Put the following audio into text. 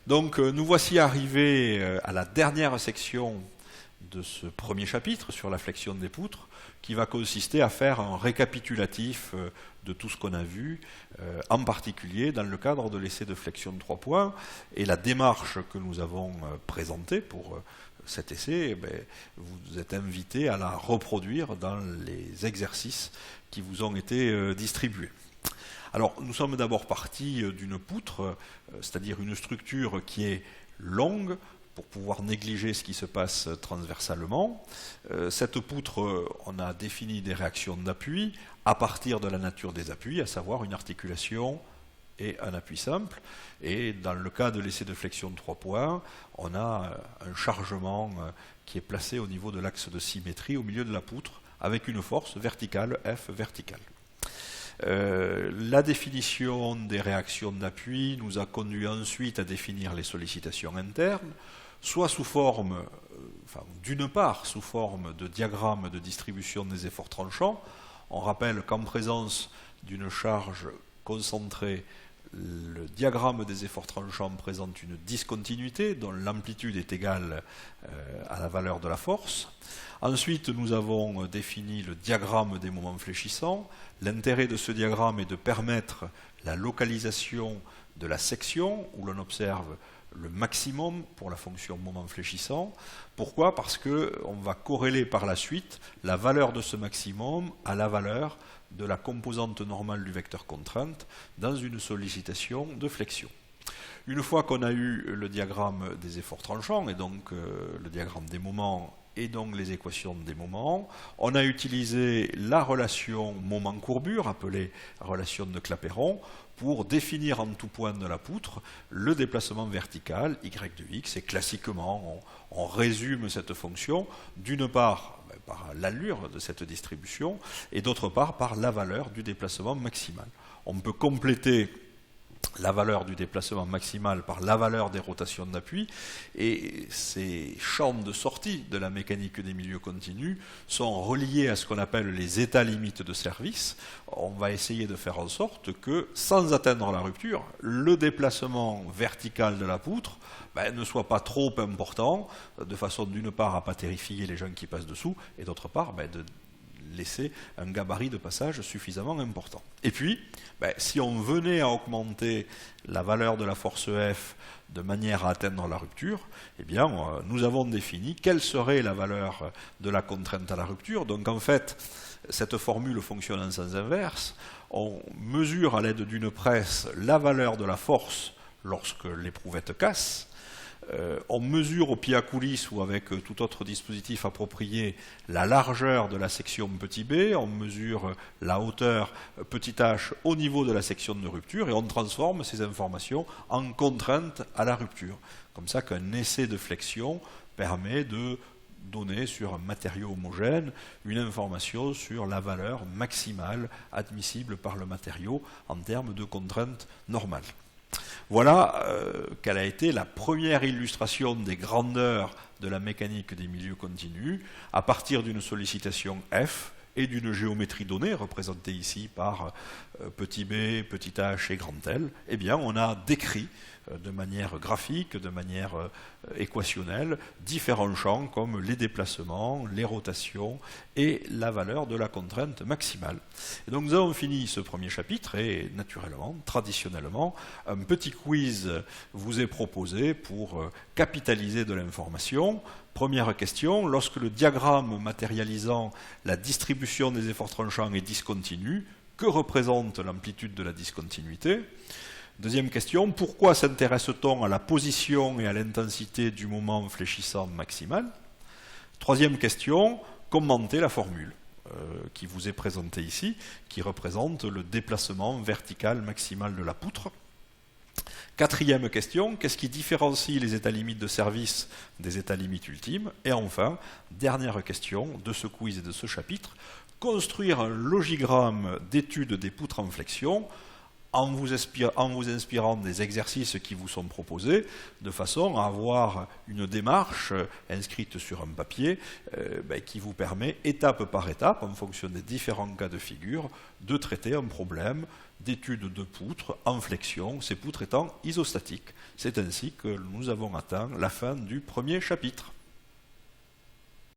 Donc nous voici arrivés à la dernière section de ce premier chapitre sur la flexion des poutres, qui va consister à faire un récapitulatif de tout ce qu'on a vu, en particulier dans le cadre de l'essai de flexion de 3 points, et la démarche que nous avons présentée pour cet essai, vous êtes invités à la reproduire dans les exercices qui vous ont été distribués. Alors, nous sommes d'abord partis d'une poutre, c'est-à-dire une structure qui est longue, pour pouvoir négliger ce qui se passe transversalement. Cette poutre, on a défini des réactions d'appui à partir de la nature des appuis, à savoir une articulation et un appui simple. Et dans le cas de l'essai de flexion de 3 points, on a un chargement qui est placé au niveau de l'axe de symétrie au milieu de la poutre, avec une force verticale, F verticale. La définition des réactions d'appui nous a conduit ensuite à définir les sollicitations internes, soit sous forme, d'une part sous forme de diagramme de distribution des efforts tranchants. On rappelle qu'en présence d'une charge concentrée, le diagramme des efforts tranchants présente une discontinuité dont l'amplitude est égale à la valeur de la force. Ensuite, nous avons défini le diagramme des moments fléchissants. L'intérêt de ce diagramme est de permettre la localisation de la section où l'on observe le maximum pour la fonction moment fléchissant. Pourquoi? Parce qu'on va corréler par la suite la valeur de ce maximum à la valeur de la composante normale du vecteur contrainte dans une sollicitation de flexion. Une fois qu'on a eu le diagramme des efforts tranchants et donc le diagramme des moments et donc les équations des moments, on a utilisé la relation moment-courbure, appelée relation de Clapeyron, pour définir en tout point de la poutre le déplacement vertical y de x. Et classiquement, on résume cette fonction d'une part par l'allure de cette distribution et d'autre part par la valeur du déplacement maximal. On peut compléter la valeur du déplacement maximal par la valeur des rotations d'appui, et ces champs de sortie de la mécanique des milieux continus sont reliés à ce qu'on appelle les états limites de service. On va essayer de faire en sorte que, sans atteindre la rupture, le déplacement vertical de la poutre ne soit pas trop important, de façon d'une part à ne pas terrifier les gens qui passent dessous, et d'autre part de laisser un gabarit de passage suffisamment important. Et puis, si on venait à augmenter la valeur de la force F de manière à atteindre la rupture, nous avons défini quelle serait la valeur de la contrainte à la rupture. Donc en fait, cette formule fonctionne en sens inverse. On mesure à l'aide d'une presse la valeur de la force lorsque l'éprouvette casse. On mesure au pied à coulisse ou avec tout autre dispositif approprié la largeur de la section petit b, on mesure la hauteur petit h au niveau de la section de rupture et on transforme ces informations en contrainte à la rupture. Comme ça qu'un essai de flexion permet de donner sur un matériau homogène une information sur la valeur maximale admissible par le matériau en termes de contrainte normale. Voilà quelle a été la première illustration des grandeurs de la mécanique des milieux continus à partir d'une sollicitation F et d'une géométrie donnée, représentée ici par petit b, petit h et grand L. On a décrit de manière graphique, de manière équationnelle, différents champs comme les déplacements, les rotations et la valeur de la contrainte maximale. Et donc nous avons fini ce premier chapitre et naturellement, traditionnellement, un petit quiz vous est proposé pour capitaliser de l'information. Première question, lorsque le diagramme matérialisant la distribution des efforts tranchants est discontinu, que représente l'amplitude de la discontinuité? Deuxième question, pourquoi s'intéresse-t-on à la position et à l'intensité du moment fléchissant maximal? Troisième question, commentez la formule qui vous est présentée ici, qui représente le déplacement vertical maximal de la poutre. Quatrième question, qu'est-ce qui différencie les états limites de service des états limites ultimes? Et enfin, dernière question de ce quiz et de ce chapitre, construire un logigramme d'étude des poutres en flexion en vous inspirant des exercices qui vous sont proposés, de façon à avoir une démarche inscrite sur un papier qui vous permet, étape par étape, en fonction des différents cas de figure, de traiter un problème d'étude de poutres en flexion, ces poutres étant isostatiques. C'est ainsi que nous avons atteint la fin du premier chapitre.